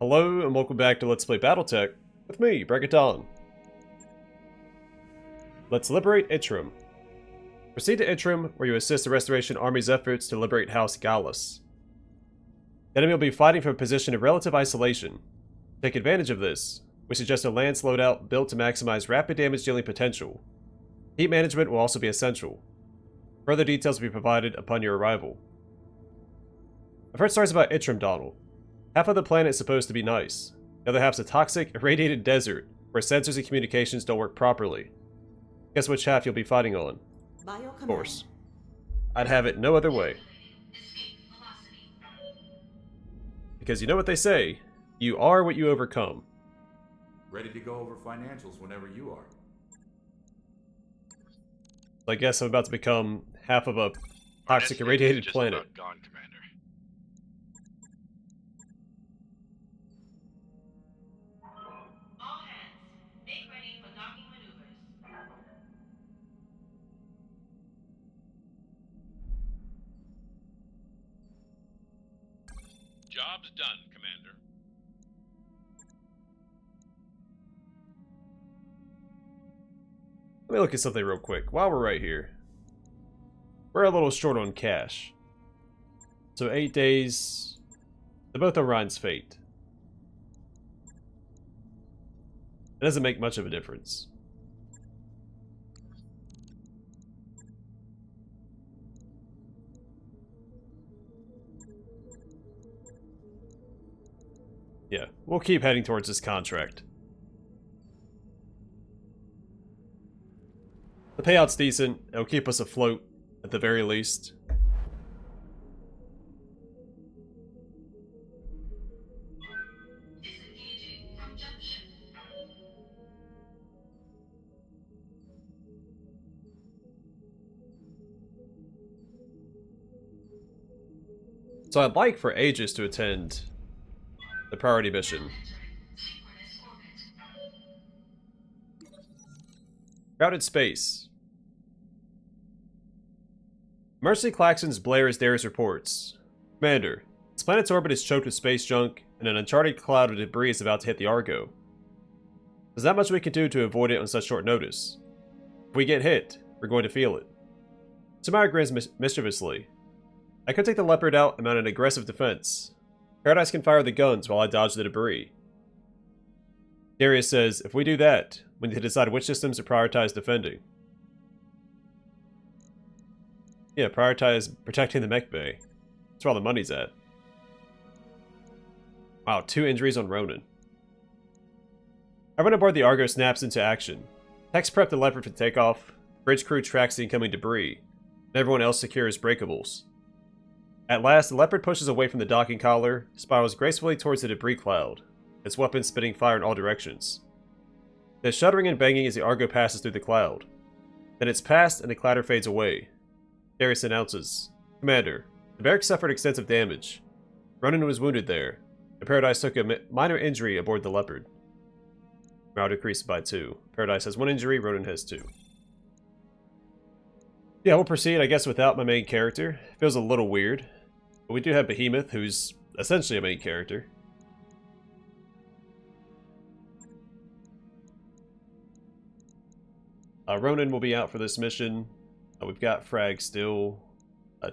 Hello and welcome back to Let's Play Battletech with me, Bregaton. Let's liberate Itrom. Proceed to Itrom, where you assist the Restoration Army's efforts to liberate House Gallus. The enemy will be fighting from a position of relative isolation. To take advantage of this, we suggest a lance loadout built to maximize rapid damage dealing potential. Heat management will also be essential. Further details will be provided upon your arrival. I've heard stories about Itrom, Donald. Half of the planet is supposed to be nice. The other half's a toxic, irradiated desert, where sensors and communications don't work properly. Guess which half you'll be fighting on? Of course. I'd have it no other way. Because you know what they say, you are what you overcome. Ready to go over financials whenever you are. I guess I'm about to become half of a toxic, irradiated planet. Gone, Commander. All hands, make ready for docking maneuvers. Job's done, Commander. Let me look at something real quick while we're right here. We're a little short on cash. So 8 days. They're both Orion's fate. It doesn't make much of a difference. Yeah, we'll keep heading towards this contract. The payout's decent. It'll keep us afloat, at the very least. Disengaging from junction. So I'd like for Aegis to attend the priority mission. Synchronous orbit. Crowded space. Mercy Claxon's Blair's Darius reports. Commander, this planet's orbit is choked with space junk, and an uncharted cloud of debris is about to hit the Argo. There's not much we can do to avoid it on such short notice. If we get hit, we're going to feel it. Samara grins mischievously. I could take the Leopard out and mount an aggressive defense. Paradise can fire the guns while I dodge the debris. Darius says, if we do that, we need to decide which systems to prioritize defending. Yeah, prioritize protecting the mech bay. That's where all the money's at. Wow, 2 injuries on Ronan. Everyone aboard the Argo snaps into action. Techs prep the Leopard for takeoff, bridge crew tracks the incoming debris, and everyone else secures breakables. At last, the Leopard pushes away from the docking collar, spirals gracefully towards the debris cloud, its weapons spitting fire in all directions. There's shuddering and banging as the Argo passes through the cloud. Then it's past and the clatter fades away. Darius announces, Commander, the barracks suffered extensive damage. Ronan was wounded there, and Paradise took a minor injury aboard the Leopard. Morale decreased by 2. Paradise has 1 injury, Ronan has 2. Yeah, we'll proceed, I guess, without my main character. Feels a little weird. But we do have Behemoth, who's essentially a main character. Ronan will be out for this mission. We've got Frag still,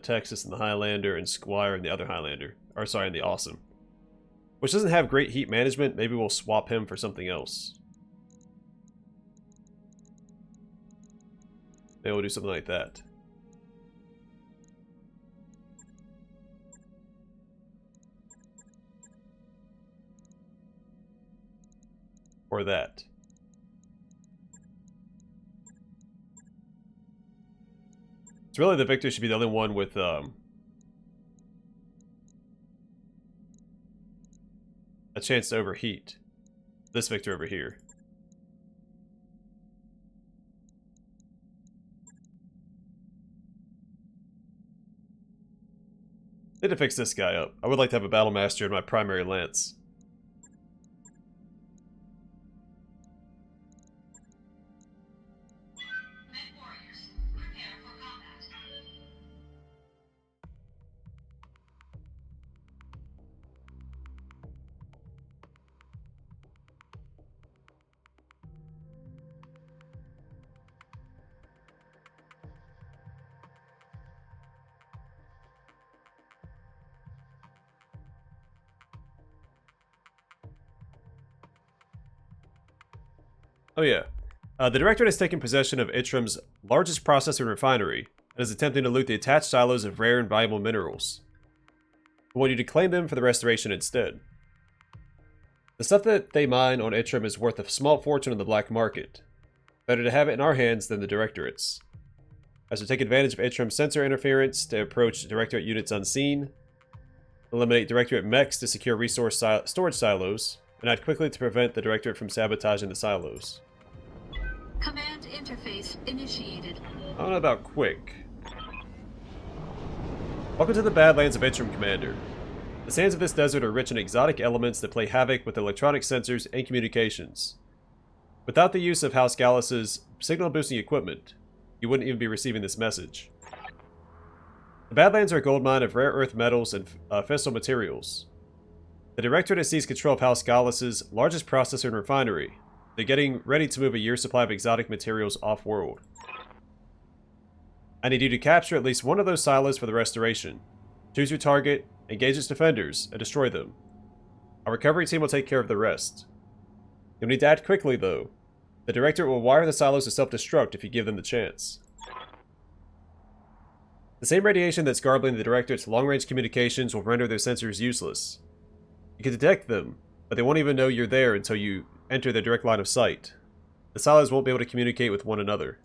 Texas in the Highlander, and Squire in the other Highlander. Or sorry, in the Awesome. Which doesn't have great heat management. Maybe we'll swap him for something else. Maybe we'll do something like that. Or that. It's really the Victor should be the only one with a chance to overheat. This Victor over here. Need to fix this guy up. I would like to have a Battle Master in my primary lance. MechWarriors, prepare for combat. Oh yeah. The Directorate has taken possession of Itrom's largest processor and refinery, and is attempting to loot the attached silos of rare and valuable minerals. We want you to claim them for the restoration instead. The stuff that they mine on Itrom is worth a small fortune on the black market. Better to have it in our hands than the Directorate's. As we take advantage of Itrom's sensor interference to approach Directorate units unseen, eliminate Directorate Mechs to secure resource storage silos, and act quickly to prevent the Directorate from sabotaging the silos. Command interface initiated. I don't know about quick. Welcome to the Badlands of Itrom, Commander. The sands of this desert are rich in exotic elements that play havoc with electronic sensors and communications. Without the use of House Gallus's signal-boosting equipment, you wouldn't even be receiving this message. The Badlands are a gold mine of rare earth metals and fissile materials. The Directorate has seized control of House Gallus's largest processor and refinery. They're getting ready to move a year's supply of exotic materials off-world. I need you to capture at least one of those silos for the restoration. Choose your target, engage its defenders, and destroy them. Our recovery team will take care of the rest. You'll need to act quickly, though. The Directorate will wire the silos to self-destruct if you give them the chance. The same radiation that's garbling the Directorate's long-range communications will render their sensors useless. You can detect them, but they won't even know you're there until you enter their direct line of sight. The silos won't be able to communicate with one another.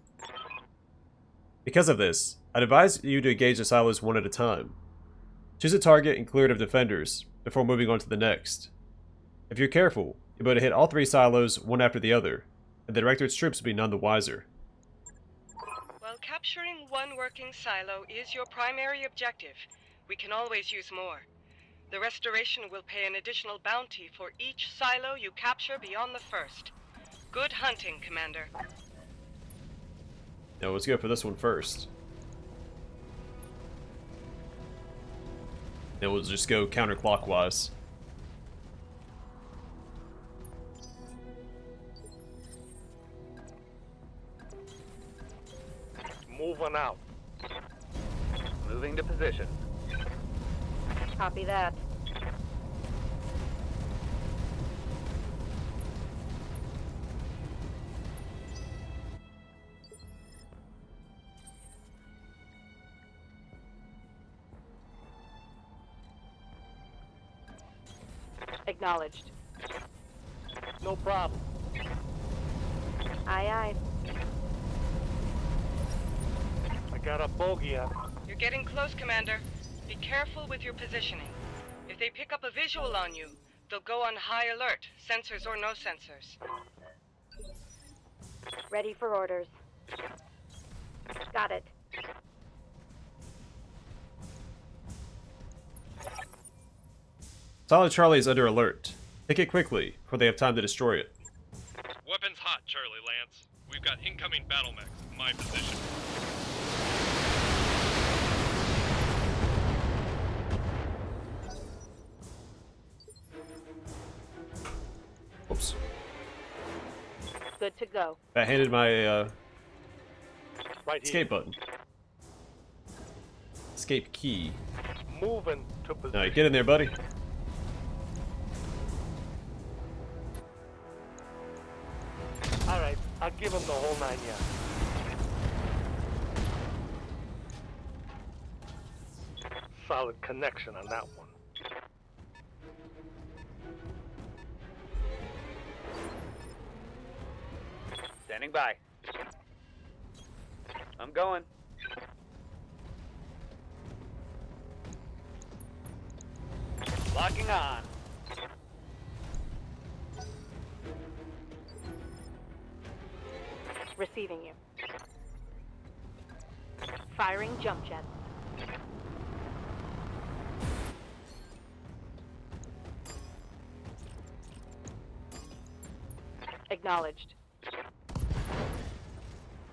Because of this, I'd advise you to engage the silos one at a time. Choose a target and clear it of defenders, before moving on to the next. If you're careful, you'll be able to hit all 3 silos one after the other, and the Directorate's troops will be none the wiser. While capturing one working silo is your primary objective, we can always use more. The restoration will pay an additional bounty for each silo you capture beyond the first. Good hunting, Commander. Now let's go for this one first. Then we'll just go counterclockwise. Moving out. Moving to position. Copy that. Acknowledged. No problem. Aye, aye. I got a bogey up. You're getting close, Commander. Be careful with your positioning. If they pick up a visual on you, they'll go on high alert, sensors or no sensors. Ready for orders. Got it. Silo Charlie is under alert. Pick it quickly, before they have time to destroy it. Weapons hot, Charlie Lance. We've got incoming battle mechs. My position. Oops. Good to go. I handed my Right escape here. button. Escape key. Moving to position. Alright, get in there, buddy. Alright, I'll give him the whole 9 yards. Solid connection on that one. Standing by. I'm going. Locking on. Receiving you. Firing jump jets. Acknowledged.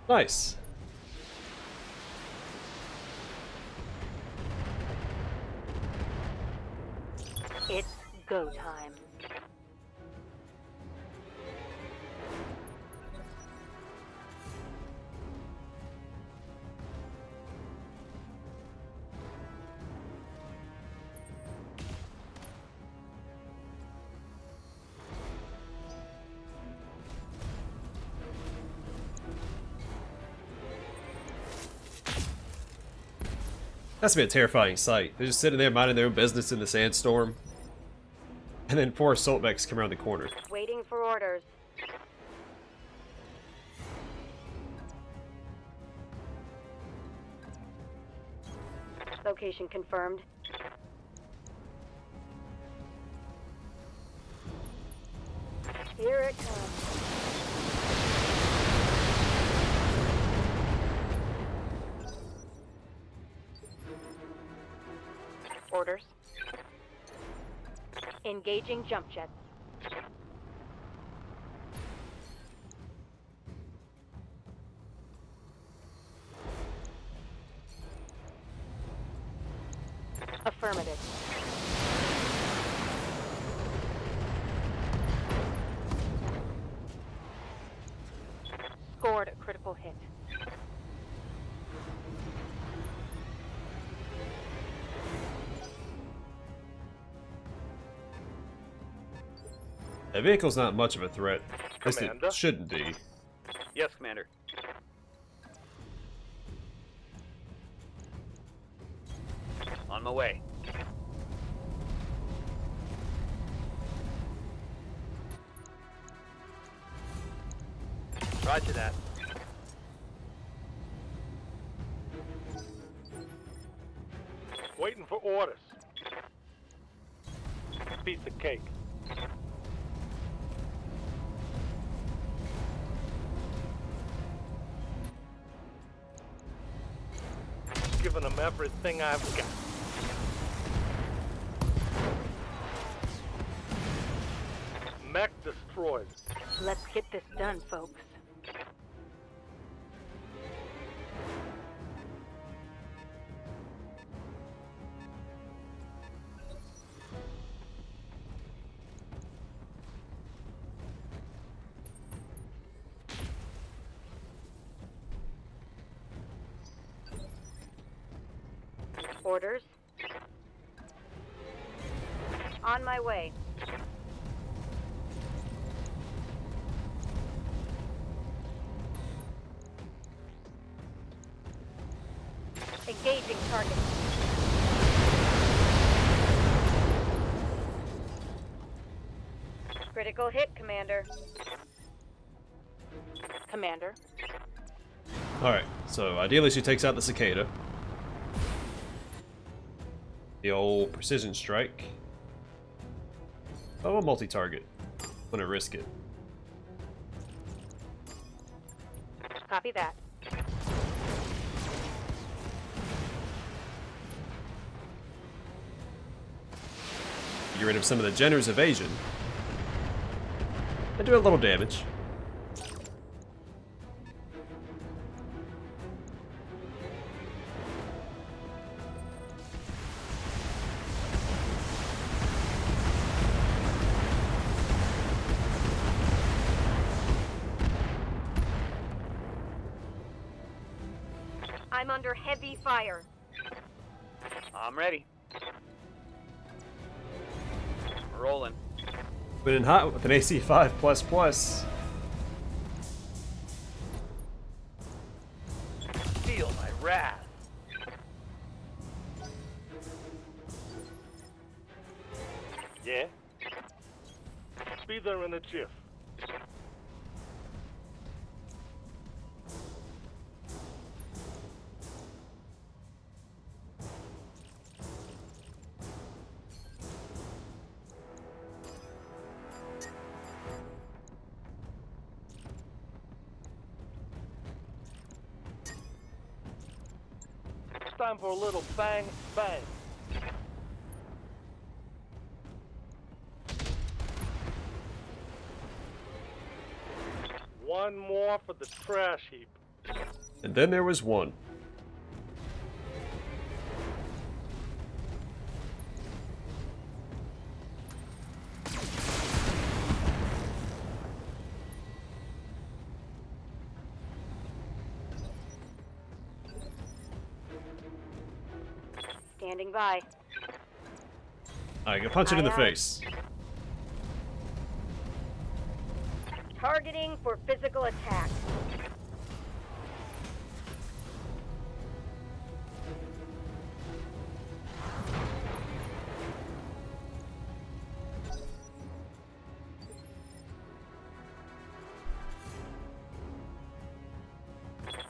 Nice. It's go time. That's be a terrifying sight. They're just sitting there minding their own business in the sandstorm. And then 4 assault mechs come around the corner. Waiting for orders. Location confirmed. Here it comes. Orders. Engaging jump jets. Affirmative. Scored a critical hit. That vehicle's not much of a threat. At least Commander? it shouldn't be. Yes, Commander. On my way. Roger that. Waiting for orders. Piece of cake. Giving them everything I've got. Mech destroyed. Let's get this done, folks. Orders. On my way. Engaging target. Critical hit, Commander. Commander. Alright, so ideally she takes out the cicada. The old precision strike. Oh, a multi-target. I'm gonna risk it. Copy that. Get rid of some of the Jenner's evasion. And do a little damage. I'm under heavy fire. I'm ready. Rolling. But in hot with an AC 5++. Feel my wrath. Yeah? Be there in a jiff. Time for a little bang, bang. One more for the trash heap. And then there was one. Standing by. I can punch it in the Aye, aye. face. Targeting for physical attack.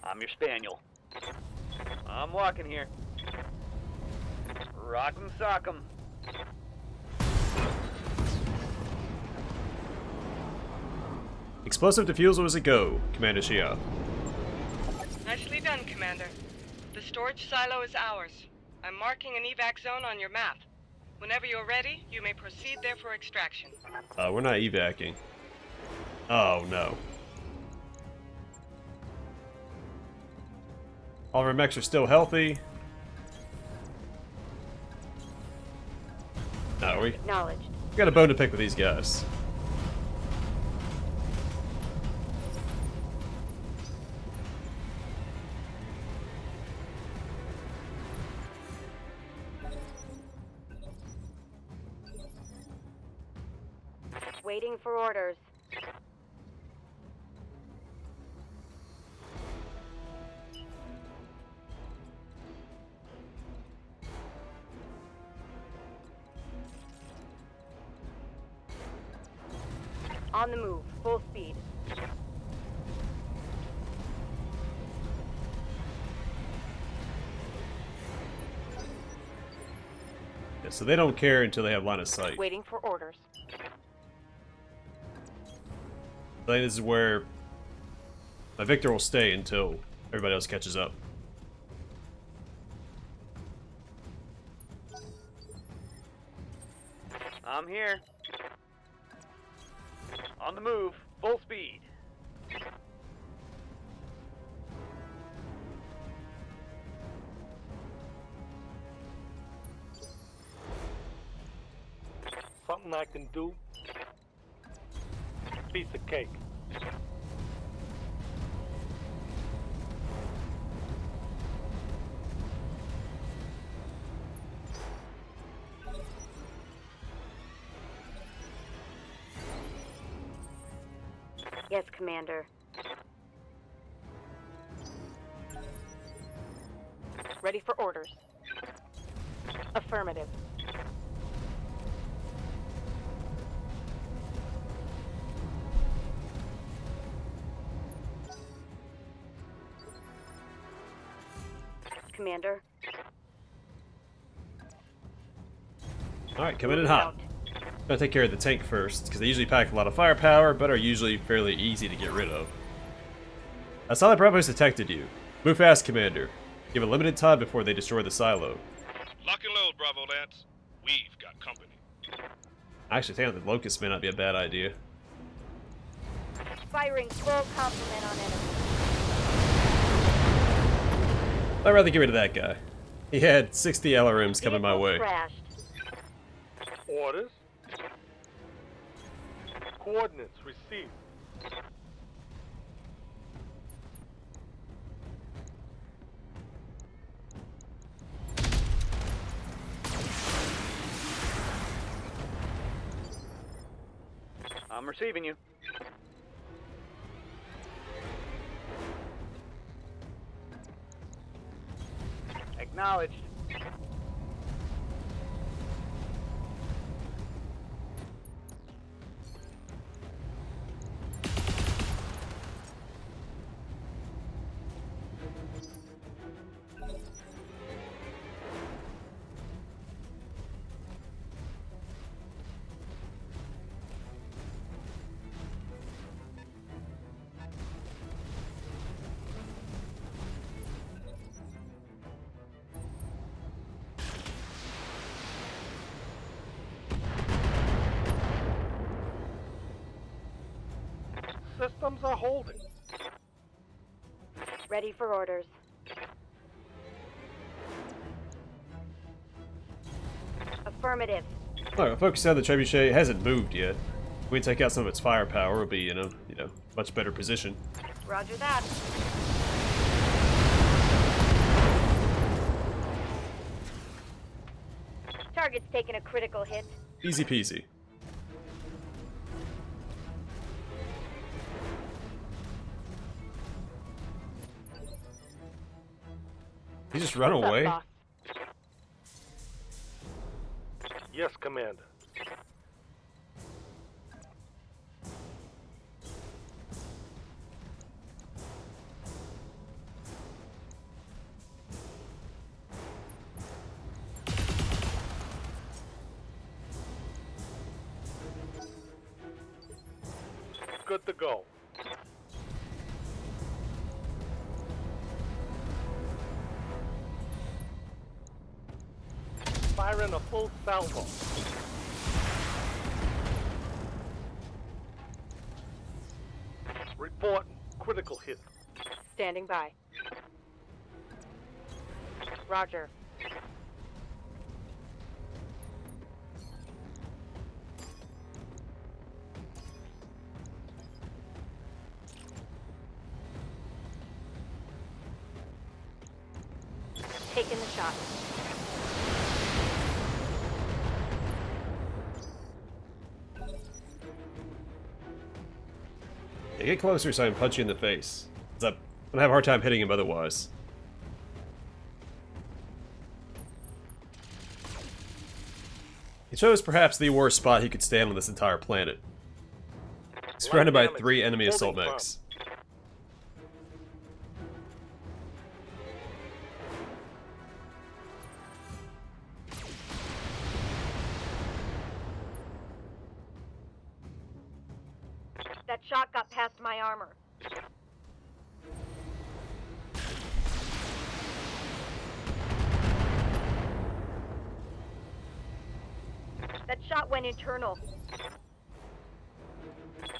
I'm your spaniel. I'm walking here. Rock'em sock'em. Explosive defusal is a go, Commander Shia. Nicely done, Commander. The storage silo is ours. I'm marking an evac zone on your map. Whenever you're ready, you may proceed there for extraction. We're not evacing. Oh, no. All of our mechs are still healthy. No, we Acknowledged. got a bone to pick with these guys. Waiting for orders. On the move, full speed. Yeah, so they don't care until they have line of sight. Waiting for orders. I think this is where my Victor will stay until everybody else catches up. I'm here. On the move, full speed. Something I can do? Piece of cake. Yes, Commander. Ready for orders. Affirmative. Commander. Alright, coming in hot. Gotta take care of the tank first, because they usually pack a lot of firepower, but are usually fairly easy to get rid of. I saw that Bravo's detected you. Move fast, Commander. You have a limited time before they destroy the silo. Lock and load, Bravo Lance. We've got company. I actually think the Locust may not be a bad idea. Firing full complement on enemy. I'd rather get rid of that guy. He had 60 LRMs coming my Vehicle way. Crashed. Orders. Coordinates received. I'm receiving you. Acknowledged. Systems are holding. Ready for orders. Affirmative. Alright, focus on the trebuchet. It hasn't moved yet. If we take out some of its firepower, we'll be in a, much better position. Roger that. Target's taking a critical hit. Easy peasy. He just run What's up, away? boss? Yes, Commander. good to go. Firing a full salvo. Reporting critical hit. Standing by. Roger. Taking the shot. Yeah, get closer so I can punch you in the face. 'Cause I'm gonna have a hard time hitting him otherwise. He chose perhaps the worst spot he could stand on this entire planet. Surrounded by 3 enemy assault mechs. That shot got past my armor. That shot went internal.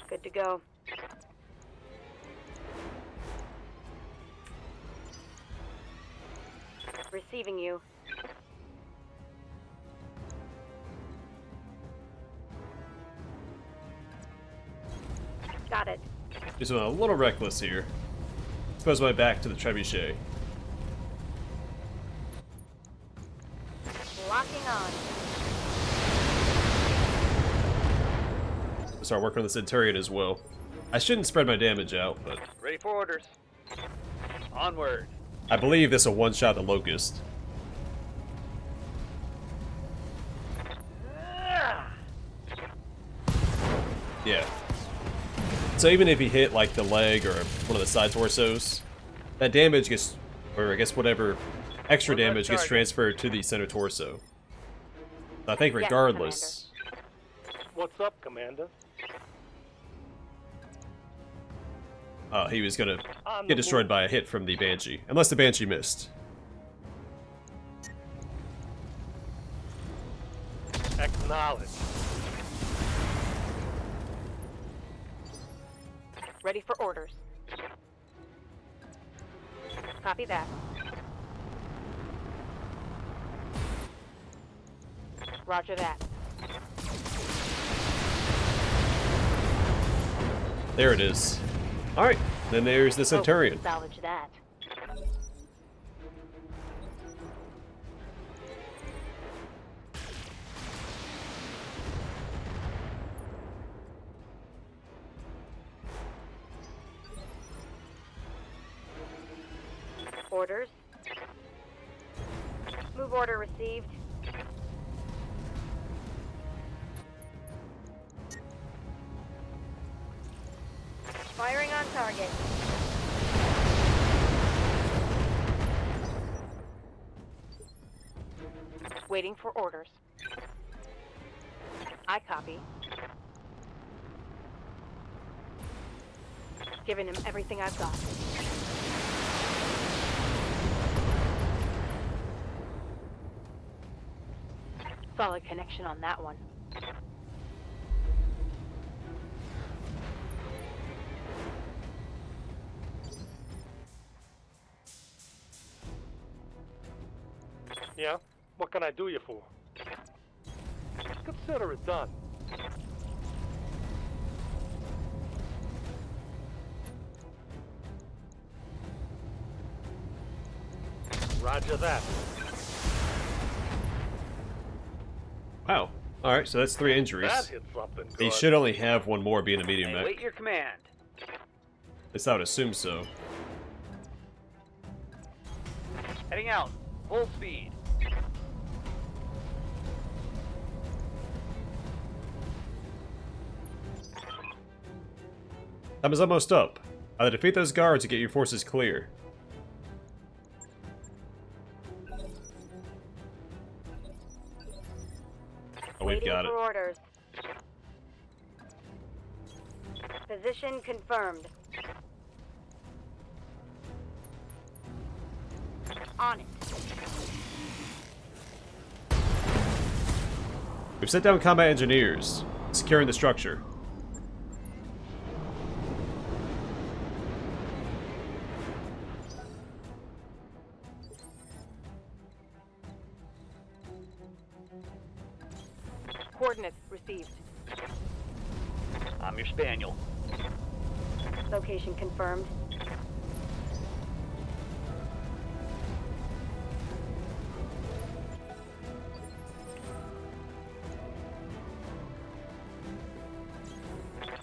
Good to go. Receiving you. Got it. Just went a little reckless here. Expose my back to the trebuchet. Locking on. Start working on the Centurion as well. I shouldn't spread my damage out, but Ready for orders. Onward. I believe this will one-shot the Locust. Yeah. So even if he hit like the leg or one of the side torsos, that damage gets, or I guess whatever extra damage gets transferred to the center torso. So I think Yes, regardless, What's up, Commander? he was gonna On the get destroyed move. by a hit from the Banshee, unless the Banshee missed. Acknowledge. Ready for orders. Copy that. Roger that. There it is. All right, then there's the Centurion. Oh, salvage that. Orders. Move order received. Firing on target. Waiting for orders. I copy. Giving him everything I've got. Solid connection on that one. Yeah? What can I do you for? Consider it done. Roger that. Wow. All right, so that's 3 injuries. That hit something good. He should only have one more being a medium mech. Wait your command. At least I would assume so. Heading out. Full speed. Time is almost up. Either defeat those guards or get your forces clear. Oh, we've Waiting got it. for orders. Position confirmed. On it. We've sent down combat engineers, securing the structure. Coordinates received. I'm your spaniel. Location confirmed.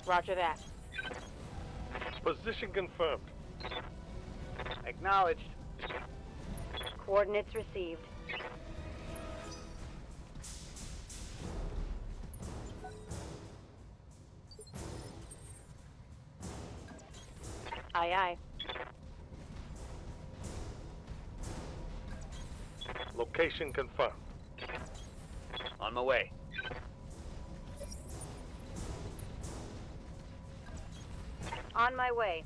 Roger that. Position confirmed. Acknowledged. Coordinates received. Aye, aye. Location confirmed. On my way. On my way.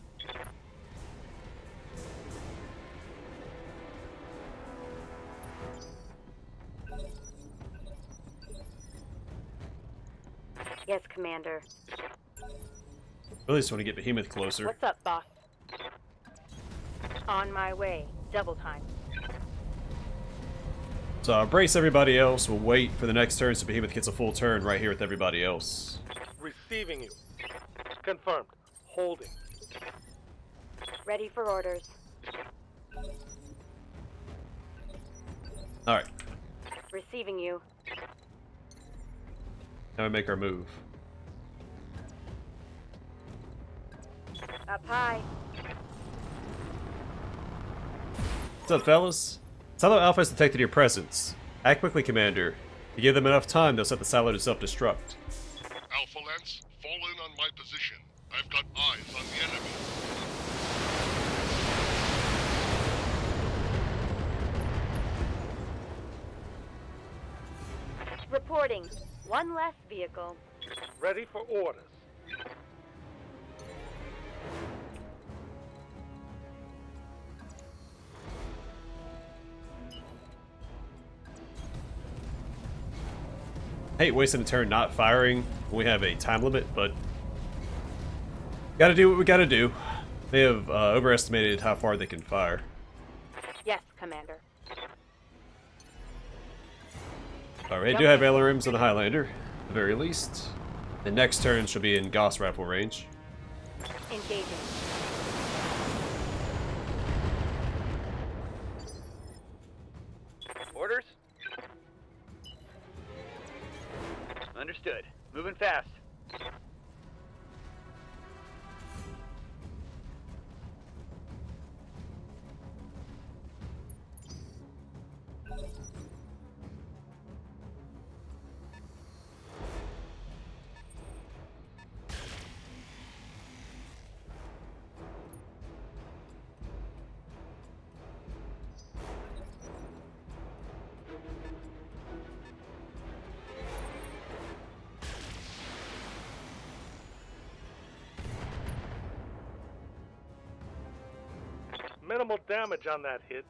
Yes, Commander. Really just want to get Behemoth closer. What's up, boss? On my way. Double time. So brace everybody else. We'll wait for the next turn so Behemoth gets a full turn right here with everybody else. Receiving you. Confirmed. Holding. Ready for orders. Alright, Receiving you. now we make our move. Up high. What's up, fellas? Silo Alpha has detected your presence. Act quickly, Commander. If you give them enough time, they'll set the silo to self-destruct. Alpha Lance, fall in on my position. I've got eyes on the enemy. Reporting. One less vehicle. Ready for orders. I hate wasting a turn not firing when we have a time limit, but gotta do what we gotta do. They have overestimated how far they can fire. Yes, Commander. Alright, do have ailarims on the Highlander, at the very least. The next turn should be in Gauss rifle range. Engaging. Orders? Understood. Moving fast. Minimal damage on that hit.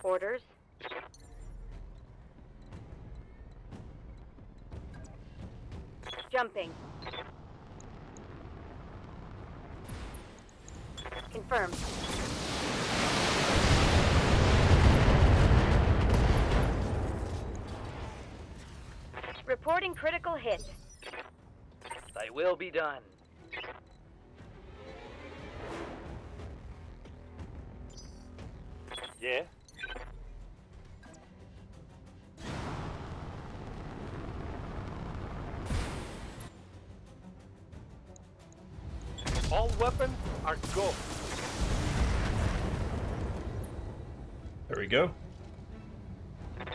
Orders. Jumping. Confirmed. Reporting critical hit. Thy will be done. Yeah? All weapons are go. There we go.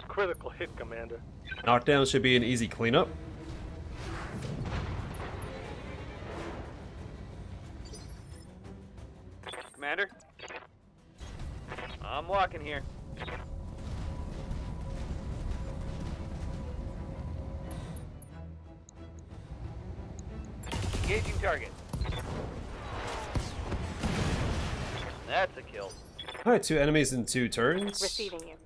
Critical hit, Commander. Knockdown should be an easy cleanup. Commander? I'm walking here. Engaging target. That's a kill. Alright, 2 enemies in 2 turns. Receiving you.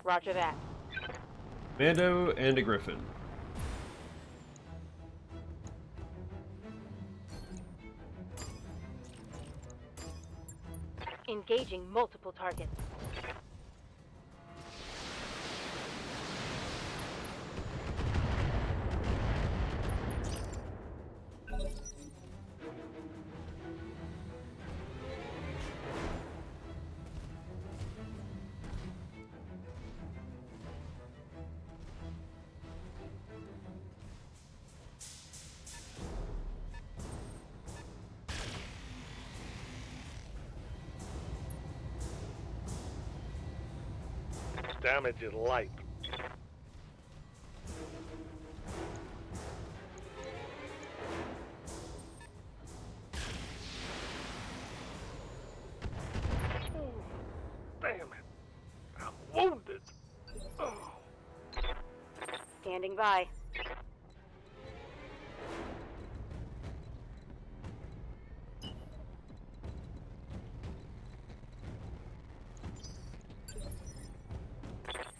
Roger that. Mando and a Griffin. Engaging multiple targets. Damage is light. Oh, damn it. I'm wounded. Oh. Standing by.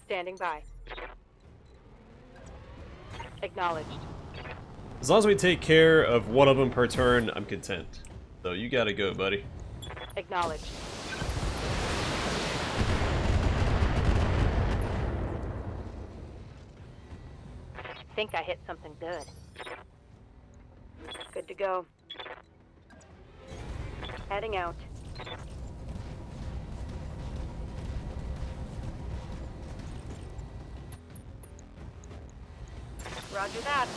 Standing by. Acknowledged. As long as we take care of one of them per turn, I'm content. So you gotta go, buddy. Acknowledged. Think I hit something good. Good to go. Heading out. Roger that.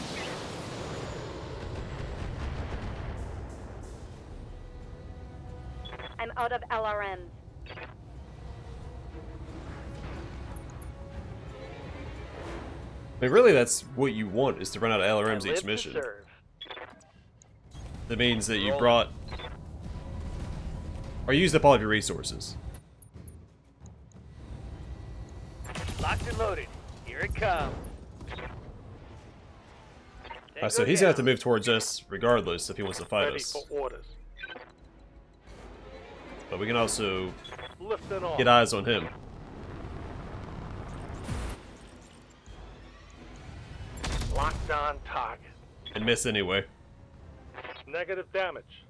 I'm out of LRMs. I mean, really, that's what you want, is to run out of LRMs I each live to mission. serve. That means that you Roll. brought... or used up all of your resources. Locked and loaded. Here it comes. So he's gonna have to move towards us regardless if he wants to fight Ready us. for orders. But we can also Lifting off. get eyes on him. Locked on target. And miss anyway. Negative damage.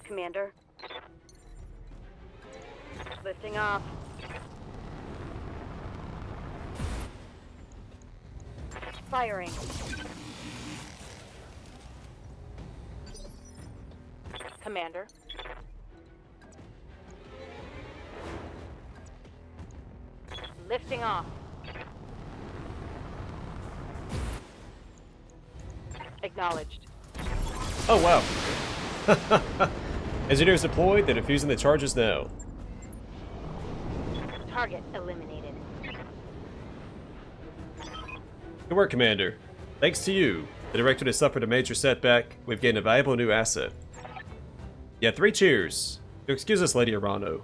Commander. Lifting off. Firing. Commander. Lifting off. Acknowledged. Oh, wow. Engineers deployed, they're defusing the charges now. Target eliminated. Good work, Commander. Thanks to you, the Directorate has suffered a major setback. We've gained a valuable new asset. Yeah, 3 cheers. You'll excuse us, Lady Arano.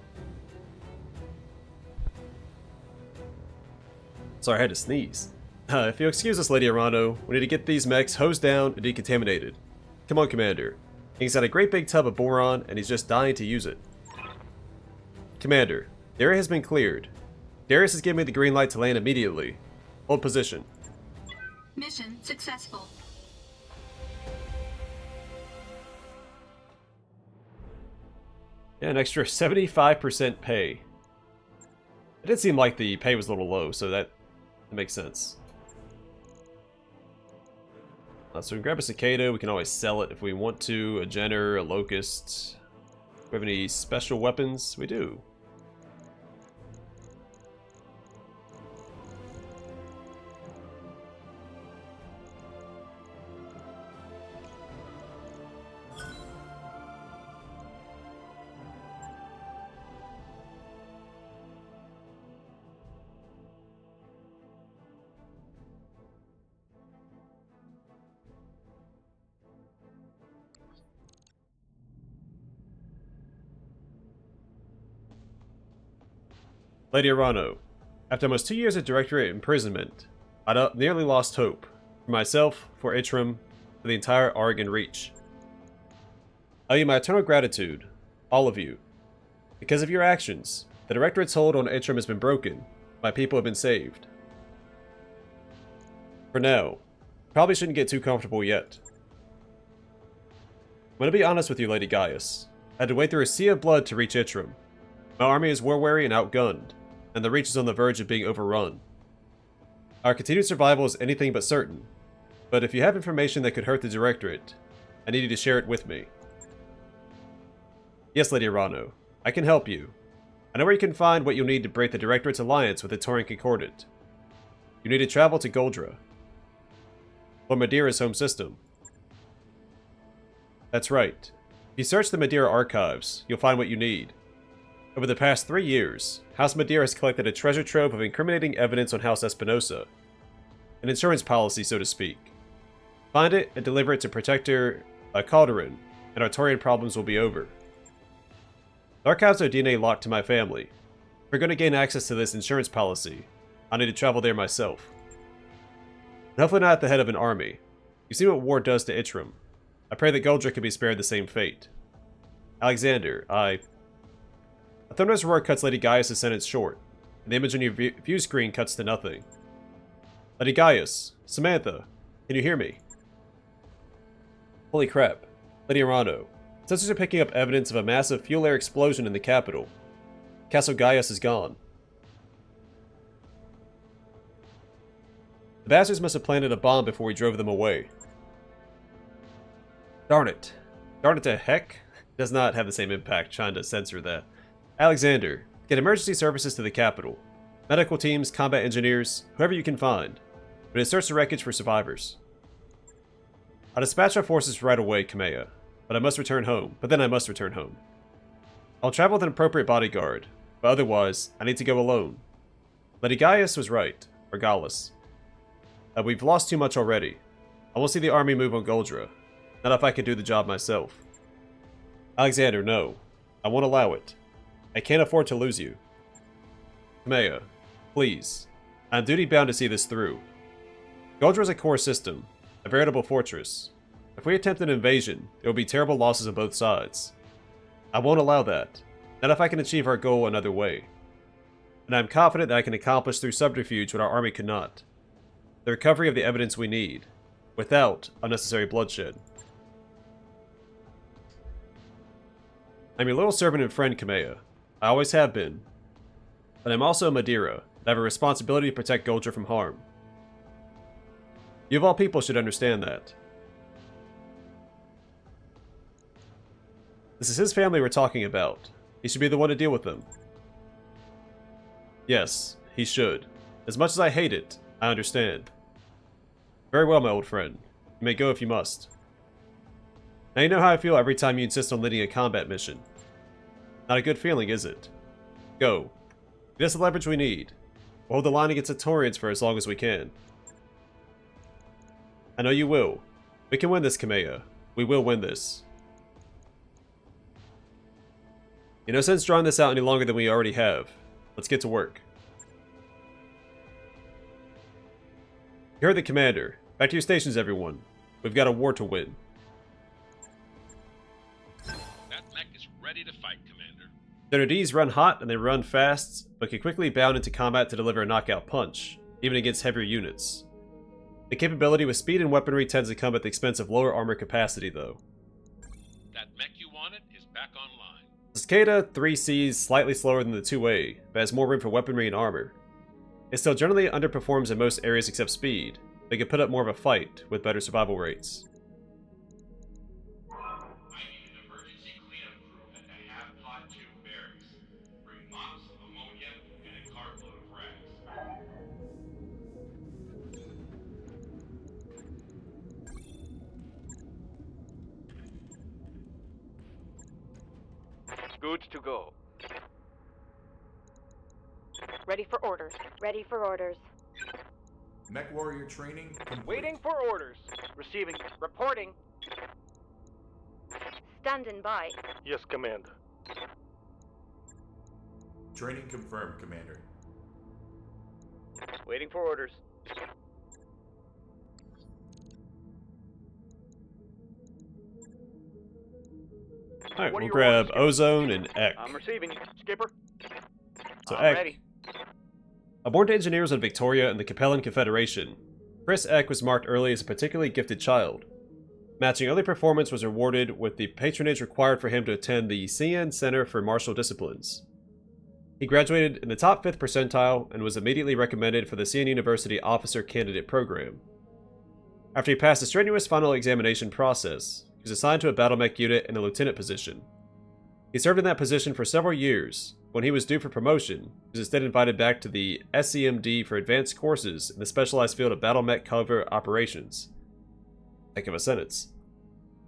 Sorry, I had to sneeze. If you'll excuse us, Lady Arano, we need to get these mechs hosed down and decontaminated. Come on, Commander. He's got a great big tub of boron, and he's just dying to use it. Commander, the area has been cleared. Darius has given me the green light to land immediately. Hold position. Mission successful. Yeah, an extra 75% pay. It did seem like the pay was a little low, so that makes sense. So we can grab a cicada, we can always sell it if we want to, a Jenner, a locust. Do we have any special weapons? We do. Lady Arano, after almost 2 years of Directorate imprisonment, I nearly lost hope. For myself, for Itrom, for the entire Oregon Reach. I owe you my eternal gratitude, all of you. Because of your actions, the Directorate's hold on Itrom has been broken. My people have been saved. For now, probably shouldn't get too comfortable yet. I'm gonna be honest with you, Lady Gaius. I had to wade through a sea of blood to reach Itrom. My army is war-weary and outgunned, and the Reach is on the verge of being overrun. Our continued survival is anything but certain, but if you have information that could hurt the Directorate, I need you to share it with me. Yes, Lady Arano, I can help you. I know where you can find what you'll need to break the Directorate's alliance with the Taurian Concordat. You need to travel to Goldra, or Madeira's home system. That's right. If you search the Madeira archives, you'll find what you need. Over the past 3 years, House Madeira has collected a treasure trove of incriminating evidence on House Espinosa. An insurance policy, so to speak. Find it and deliver it to Protector Calderon, and our Taurian problems will be over. The archives are DNA locked to my family. If we're going to gain access to this insurance policy, I need to travel there myself. And hopefully not at the head of an army. You see what war does to Itrom. I pray that Goldra can be spared the same fate. Alexander, A thunderous roar cuts Lady Gaius' sentence short, and the image on your view screen cuts to nothing. Lady Gaius, Samantha, can you hear me? Holy crap. Lady Arano, sensors are picking up evidence of a massive fuel air explosion in the capital. Castle Gaius is gone. The bastards must have planted a bomb before we drove them away. Darn it. Darn it to heck. Does not have the same impact trying to censor that. Alexander, get emergency services to the capital. Medical teams, combat engineers, whoever you can find. But search the wreckage for survivors. I'll dispatch our forces right away, Kamea. But I must return home. I'll travel with an appropriate bodyguard. But otherwise, I need to go alone. Lady Gaius was right. Or Gallus. We've lost too much already. I won't see the army move on Goldra. Not if I can do the job myself. Alexander, no. I won't allow it. I can't afford to lose you. Kamea, please. I'm duty-bound to see this through. Goldra is a core system, a veritable fortress. If we attempt an invasion, there will be terrible losses on both sides. I won't allow that. Not if I can achieve our goal another way. And I'm confident that I can accomplish through subterfuge what our army could not. The recovery of the evidence we need, without unnecessary bloodshed. I'm your little servant and friend, Kamea. I always have been. But I'm also Madeira, and I have a responsibility to protect Goldra from harm. You of all people should understand that. This is his family we're talking about. He should be the one to deal with them. Yes, he should. As much as I hate it, I understand. Very well, my old friend. You may go if you must. Now you know how I feel every time you insist on leading a combat mission. Not a good feeling, is it? Go. Get us the leverage we need. We'll hold the line against the Taurians for as long as we can. I know you will. We can win this, Kamea. We will win this. No sense drawing this out any longer than we already have. Let's get to work. You heard the commander. Back to your stations, everyone. We've got a war to win. That mech is ready to fight, Commander. Their Ds run hot and they run fast, but can quickly bound into combat to deliver a knockout punch, even against heavier units. The capability with speed and weaponry tends to come at the expense of lower armor capacity, though. That mech you wanted is back online. The Cicada 3C is slightly slower than the 2A, but has more room for weaponry and armor. It still generally underperforms in most areas except speed, but can put up more of a fight with better survival rates. I need an emergency cleanup crew at the half-pod 2 barracks. Bring mops, ammonia, and a cartload of rags. Good to go. Ready for orders. Ready for orders. MechWarrior training complete. Waiting for orders. Receiving. Reporting. Standing by. Yes, Commander. Training confirmed, Commander. Waiting for orders. Alright, What are we'll your grab orders, Skipper? Ozone and Eck. I'm receiving, Skipper. So I'm Eck, ready. born to engineers on Victoria and the Capellan Confederation, Chris Eck was marked early as a particularly gifted child. Matching early performance was rewarded with the patronage required for him to attend the CN Center for Martial Disciplines. He graduated in the top 5th percentile and was immediately recommended for the CN University Officer Candidate Program. After he passed a strenuous final examination process, he was assigned to a battle mech unit in a lieutenant position. He served in that position for several years. When he was due for promotion, he was instead invited back to the SEMD for advanced courses in the specialized field of battle mech covert operations. Heck of a sentence.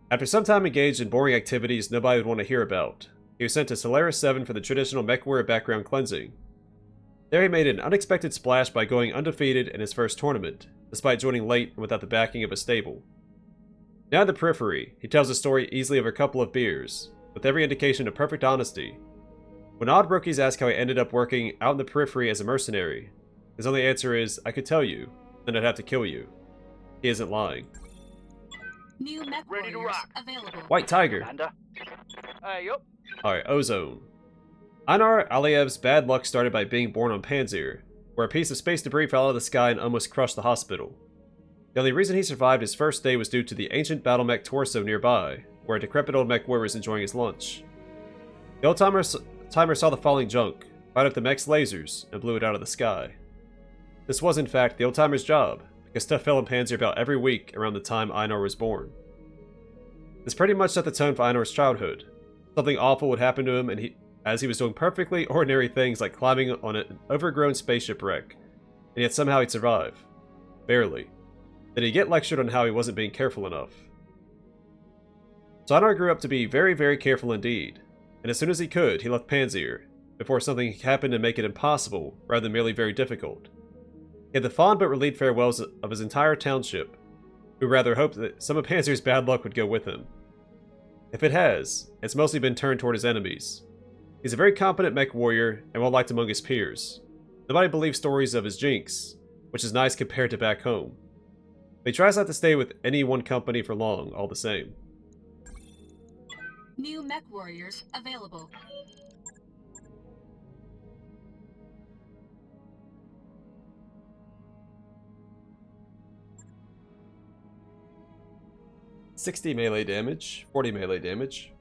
After some time engaged in boring activities nobody would want to hear about, he was sent to Solaris 7 for the traditional MechWarrior background cleansing. There he made an unexpected splash by going undefeated in his first tournament, despite joining late and without the backing of a stable. Now in the periphery, he tells the story easily over a couple of beers, with every indication of perfect honesty. When odd rookies ask how he ended up working out in the periphery as a mercenary, his only answer is, "I could tell you, then I'd have to kill you." He isn't lying. New mech Ready to warriors rock. available. White Tiger. Commander. Yup. Alright, Ozone. Einar Aliyev's bad luck started by being born on Panzer, where a piece of space debris fell out of the sky and almost crushed the hospital. The only reason he survived his first day was due to the ancient battle mech torso nearby, where a decrepit old mech warrior was enjoying his lunch. The old timer saw the falling junk, fired up the mech's lasers, and blew it out of the sky. This was in fact the old timer's job, because stuff fell in Panzer about every week around the time Einar was born. This pretty much set the tone for Einar's childhood. Something awful would happen to him as he was doing perfectly ordinary things like climbing on an overgrown spaceship wreck, and yet somehow he'd survive. Barely. Then he'd get lectured on how he wasn't being careful enough. So Einar grew up to be very, very careful indeed, and as soon as he could, he left Panzer, before something happened to make it impossible, rather than merely very difficult. He had the fond but relieved farewells of his entire township, who rather hoped that some of Panzer's bad luck would go with him. If it has, it's mostly been turned toward his enemies. He's a very competent mech warrior, and well liked among his peers. Nobody believes stories of his jinx, which is nice compared to back home. But he tries not to stay with any one company for long, all the same. New mech warriors available. $60 melee damage, 40 melee damage.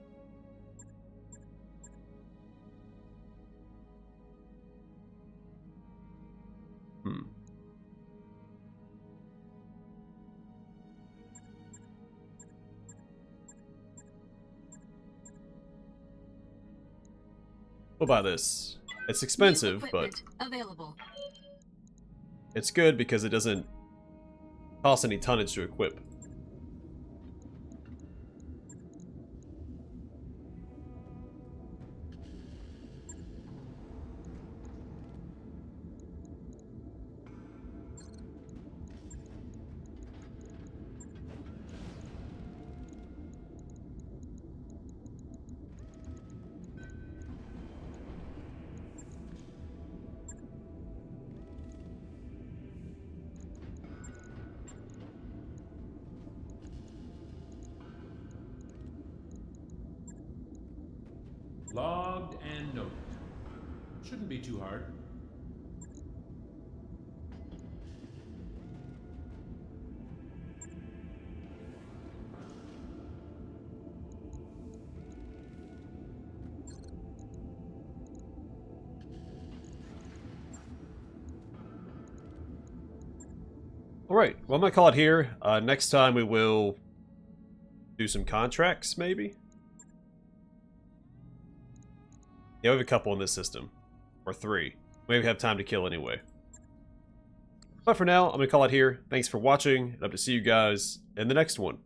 We'll buy this. It's expensive, but available. It's good because it doesn't cost any tonnage to equip. Logged and noted. Shouldn't be too hard. Alright, well I'm gonna call it here. Next time we will do some contracts, maybe? Yeah, we have a couple in this system. Or 3. We have time to kill anyway. But for now, I'm going to call it here. Thanks for watching, and hope to see you guys in the next one.